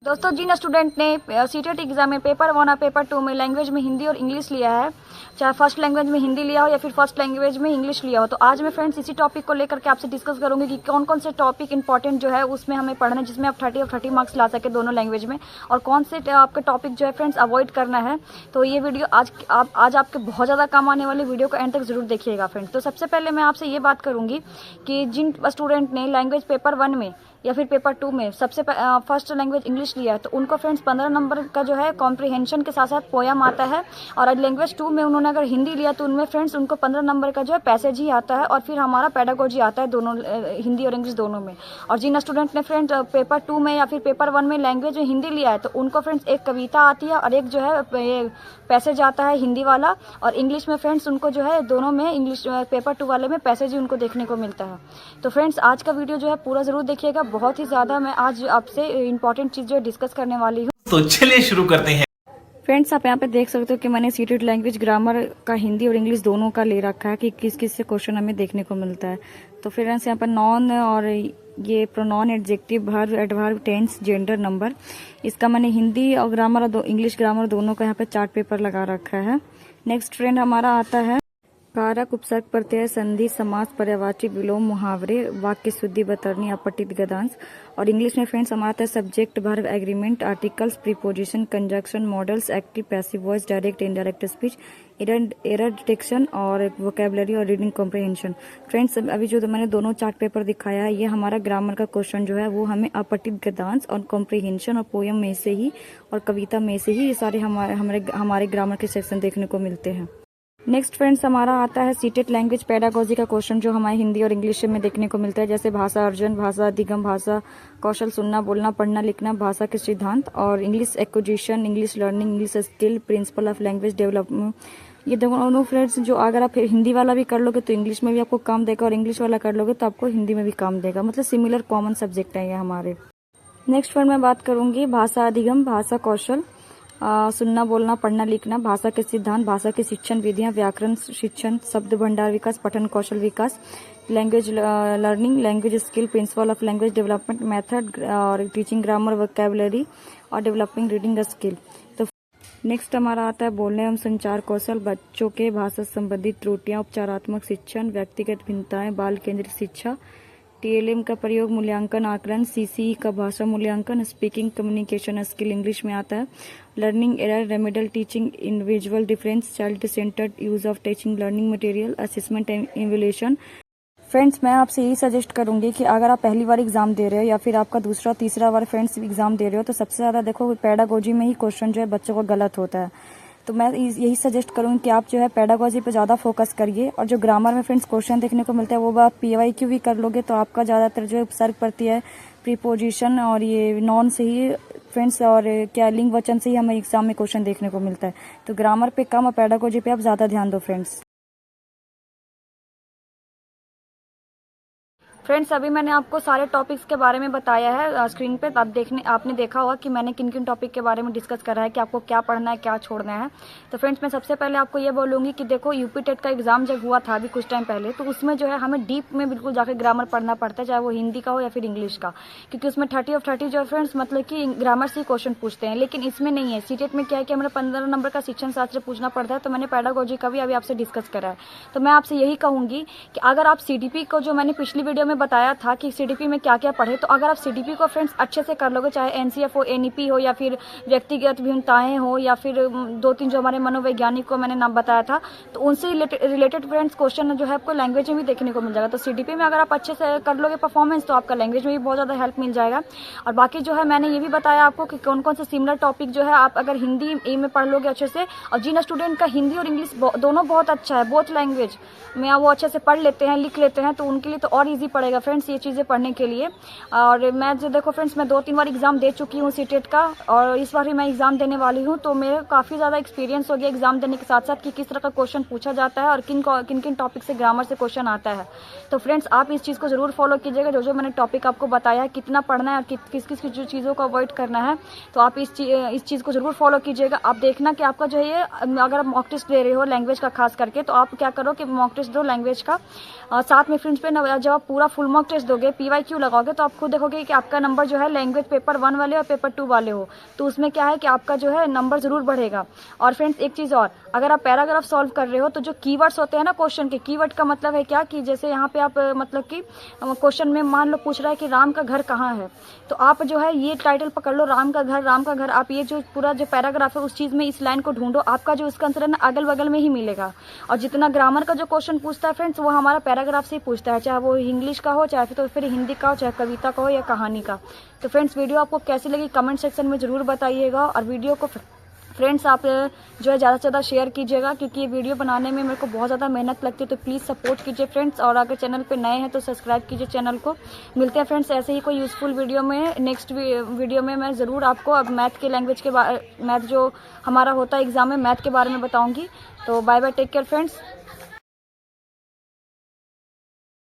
दोस्तों जिन स्टूडेंट ने CTET exam में पेपर 1 और पेपर 2 में लैंग्वेज में हिंदी और इंग्लिश लिया है, चाहे फर्स्ट लैंग्वेज में हिंदी लिया हो या फिर फर्स्ट लैंग्वेज में इंग्लिश लिया हो, तो आज मैं फ्रेंड्स इसी टॉपिक को लेकर के आपसे डिस्कस करूंगी कि कौन कौन से टॉपिक इंपॉर्टेंट जो है उसमें हमें पढ़ना है, जिसमें आप 30 और 30 मार्क्स ला सके दोनों लैंग्वेज में, और कौन से आपके टॉपिक जो है फ्रेंड्स अवॉइड करना है। तो ये वीडियो आज आपके बहुत ज़्यादा काम आने वाले वीडियो को एंड तक जरूर देखिएगा फ्रेंड्स। तो सबसे पहले मैं आपसे ये बात करूंगी कि जिन स्टूडेंट ने लैंग्वेज पेपर 1 में या फिर पेपर 2 में सबसे फर्स्ट लैंग्वेज इंग्लिश लिया है, तो उनको फ्रेंड्स 15 नंबर का जो है कॉम्प्रिहेंशन के साथ साथ पोयम आता है, और लैंग्वेज 2 में उन्होंने अगर हिंदी लिया तो उनमें फ्रेंड्स उनको 15 नंबर का जो है पैसेज ही आता है, और फिर हमारा पेडागोजी आता है दोनों, हिंदी और इंग्लिश दोनों में। और जिन स्टूडेंट ने फ्रेंड्स पेपर 2 में या फिर पेपर 1 में लैंग्वेज में हिंदी लिया है, तो उनको फ्रेंड्स एक कविता आती है और एक जो है ये पैसेज आता है हिंदी वाला, और इंग्लिश में फ्रेंड्स उनको जो है दोनों में इंग्लिश पेपर 2 वाले में पैसेज ही उनको देखने को मिलता है। तो फ्रेंड्स आज का वीडियो जो है पूरा जरूर देखिएगा, बहुत ही ज़्यादा मैं आज आपसे इंपॉर्टेंट चीज़ जो है डिस्कस करने वाली हूँ। तो चलिए शुरू करते हैं। फ्रेंड्स आप यहाँ पे देख सकते हो कि मैंने सीटेड लैंग्वेज ग्रामर का हिंदी और इंग्लिश दोनों का ले रखा है कि किस किस से क्वेश्चन हमें देखने को मिलता है। तो फ्रेंड्स यहाँ पर नॉन और ये pronoun, adjective, verb, adverb, tense, gender, number, इसका मैंने हिंदी और ग्रामर और इंग्लिश ग्रामर दोनों का यहाँ पे चार्ट पेपर लगा रखा है। नेक्स्ट फ्रेंड हमारा आता है कारक, उपसर्ग, प्रत्यय, संधि, समास, पर्यायवाची, विलोम, मुहावरे, वाक्य शुद्धि, बतरनी, अपठित गद्यांश। और इंग्लिश में फ्रेंड्स हमारा आता है subject, verb, agreement, articles, preposition, conjunction, models, active, passive voice, direct, indirect speech, error detection और वोकेबलरी और रीडिंग कॉम्प्रिहेंशन। फ्रेंड्स अभी जो मैंने दोनों चार्ट पेपर दिखाया है, ये हमारा ग्रामर का क्वेश्चन जो है वो हमें अपठित गद्यांश और कॉम्प्रिहेंशन और पोयम में से ही और कविता में से ही ये सारे हमारे ग्रामर के सेक्शन देखने को मिलते हैं। नेक्स्ट फ्रेंड्स हमारा आता है सीटेट लैंग्वेज पेडागोजी का क्वेश्चन, जो हमारे हिंदी और इंग्लिश में देखने को मिलता है, जैसे भाषा अर्जन, भाषा अधिगम, भाषा कौशल, सुनना बोलना पढ़ना लिखना, भाषा के सिद्धांत, और English acquisition, English learning, English skill, principle of language development. ये दोनों फ्रेंड्स जो अगर आप हिंदी वाला भी कर लोगे तो इंग्लिश में भी आपको काम देगा, और इंग्लिश वाला कर लोगे तो आपको हिंदी में भी काम देगा, मतलब सिमिलर कॉमन सब्जेक्ट है ये हमारे। नेक्स्ट फ्रेंड मैं बात करूंगी भाषा अधिगम, भाषा कौशल, सुनना बोलना पढ़ना लिखना, भाषा के सिद्धांत, भाषा की शिक्षण विधियां, व्याकरण शिक्षण, शब्द भंडार विकास, पठन कौशल विकास, language learning, language skill, principle of language development, method और टीचिंग ग्रामर, वोकैबुलरी और डेवलपिंग रीडिंग स्किल। तो नेक्स्ट हमारा आता है बोलने एवं संचार कौशल, बच्चों के भाषा संबंधी त्रुटियां, उपचारात्मक शिक्षण, व्यक्तिगत भिन्नताएं, बाल केंद्रित शिक्षा, टीएलएम का प्रयोग, मूल्यांकन आकलन, सीसीई का भाषा मूल्यांकन, स्पीकिंग कम्युनिकेशन स्किल इंग्लिश में आता है, learning error remedial teaching, individual difference, child centred use of teaching learning material, assessment and evaluation. Friends मैं आपसे यही सजेस्ट करूंगी कि अगर आप पहली बार एग्जाम दे रहे हो या फिर आपका दूसरा तीसरा बार फ्रेंड्स एग्जाम दे रहे हो, तो सबसे ज्यादा देखो पेडागोजी में ही क्वेश्चन जो है बच्चों को गलत होता है। तो मैं यही सजेस्ट करूंगी कि आप जो है पेडागोजी पे ज़्यादा फोकस करिए, और जो ग्रामर में फ्रेंड्स क्वेश्चन देखने को मिलता है वो आप PYQ भी कर लोगे तो आपका ज़्यादातर जो है उपसर्ग प्रत्यय, प्रीपोजिशन और ये नॉन से ही फ्रेंड्स और क्या लिंग वचन से ही हमें एग्जाम में क्वेश्चन देखने को मिलता है। तो ग्रामर पे कम और पेडागोजी पे आप ज़्यादा ध्यान दो फ्रेंड्स। फ्रेंड्स अभी मैंने आपको सारे टॉपिक्स के बारे में बताया है स्क्रीन पे, आपने देखा होगा कि मैंने किन किन टॉपिक के बारे में डिस्कस करा है कि आपको क्या पढ़ना है क्या छोड़ना है। तो फ्रेंड्स मैं सबसे पहले आपको ये बोलूँगी कि देखो यूपी टेट का एग्जाम जब हुआ था अभी कुछ टाइम पहले, तो उसमें जो है हमें डीप में बिल्कुल जाकर ग्रामर पढ़ना पड़ता है, चाहे वो हिंदी का हो या फिर इंग्लिश का, क्योंकि उसमें 30 ऑफ 30 जो है फ्रेंड्स मतलब कि ग्रामर से ही क्वेश्चन पूछते हैं। लेकिन इसमें नहीं है, सीटेट में क्या है कि हमें 15 नंबर का शिक्षण शास्त्र पूछना पड़ता है। तो मैंने पेडागोजी का भी अभी आपसे डिस्कस करा है। तो मैं आपसे यही कहूँगी कि अगर आप CDP को, जो मैंने पिछली वीडियो में बताया था कि CDP में क्या क्या पढ़े, तो अगर आप CDP को फ्रेंड्स अच्छे से कर लोगे, चाहे NCF हो, NEP हो, या फिर व्यक्तिगत भिन्नताएं हो, या फिर 2-3 जो हमारे मनोवैज्ञानिक को मैंने नाम बताया था, तो उनसे रिलेटेड फ्रेंड्स क्वेश्चन जो है आपको लैंग्वेज में भी देखने को मिल जाएगा। तो CDP में अगर आप अच्छे से कर लोगे परफॉर्मेंस, तो आपका लैंग्वेज में भी बहुत ज़्यादा हेल्प मिल जाएगा। और बाकी जो है मैंने ये भी बताया आपको कि कौन कौन से सिमिलर टॉपिक जो है आप अगर हिंदी में पढ़ लोगे अच्छे से, और जिन स्टूडेंट का हिंदी और इंग्लिश दोनों बहुत अच्छा है, बोथ लैंग्वेज में वो अच्छे से पढ़ लेते हैं, लिख लेते हैं, तो उनके लिए तो और ईजी पड़ेगा फ्रेंड्स ये चीज़ें पढ़ने के लिए। और मैं जो देखो फ्रेंड्स मैं 2-3 बार एग्जाम दे चुकी हूँ सीटेट का, और इस बार भी मैं एग्जाम देने वाली हूँ, तो मेरे काफ़ी ज़्यादा एक्सपीरियंस हो गया एग्जाम देने के साथ साथ कि किस तरह का क्वेश्चन पूछा जाता है और किन किन टॉपिक से ग्रामर से क्वेश्चन आता है। तो फ्रेंड्स आप इस चीज़ को जरूर फॉलो कीजिएगा, जो मैंने टॉपिक आपको बताया है, कितना पढ़ना है और किस किस जो चीज़ों को अवॉइड करना है, तो आप इस चीज़ को जरूर फॉलो कीजिएगा। आप देखना कि आपका जो है ये, अगर आप मॉक टेस्ट दे रहे हो लैंग्वेज का खास करके, तो आप क्या करो कि मॉक टेस्ट दो लैंग्वेज का, साथ में फ्रेंड्स पे जब आप पूरा फुल मार्क टेस्ट दोगे, PYQ लगाओगे, तो आप खुद देखोगे कि आपका नंबर जो है लैंग्वेज पेपर 1 वाले और पेपर 2 वाले हो, तो उसमें क्या है कि आपका जो है नंबर ज़रूर बढ़ेगा। और फ्रेंड्स एक चीज़ और, अगर आप पैराग्राफ सॉल्व कर रहे हो तो जो कीवर्ड्स होते हैं ना क्वेश्चन के, कीवर्ड का मतलब है क्या कि जैसे यहाँ पे आप मतलब कि क्वेश्चन में मान लो पूछ रहा है कि राम का घर कहाँ है, तो आप जो है ये टाइटल पकड़ लो, राम का घर, राम का घर, आप ये जो पूरा जो पैराग्राफ है उस चीज़ में इस लाइन को ढूंढो, आपका जो इसका आंसर है ना अगल बगल में ही मिलेगा। और जितना ग्रामर का जो क्वेश्चन पूछता है फ्रेंड्स, वो हमारा पैराग्राफ से ही पूछता है, चाहे वो इंग्लिश का हो, चाहे तो फिर हिंदी का हो, चाहे कविता का हो या कहानी का। तो फ्रेंड्स वीडियो आपको कैसी लगी कमेंट सेक्शन में ज़रूर बताइएगा, और वीडियो को फ्रेंड्स आप जो है ज़्यादा से ज़्यादा शेयर कीजिएगा, क्योंकि ये वीडियो बनाने में मेरे को बहुत ज़्यादा मेहनत लगती है, तो प्लीज़ सपोर्ट कीजिए फ्रेंड्स। और अगर चैनल पे नए हैं तो सब्सक्राइब कीजिए चैनल को। मिलते हैं फ्रेंड्स ऐसे ही कोई यूज़फुल वीडियो में। नेक्स्ट वीडियो में मैं ज़रूर आपको अब मैथ के लैंग्वेज के मैथ जो हमारा होता है एग्ज़ाम में, मैथ के बारे में बताऊँगी। तो bye bye, take care friends.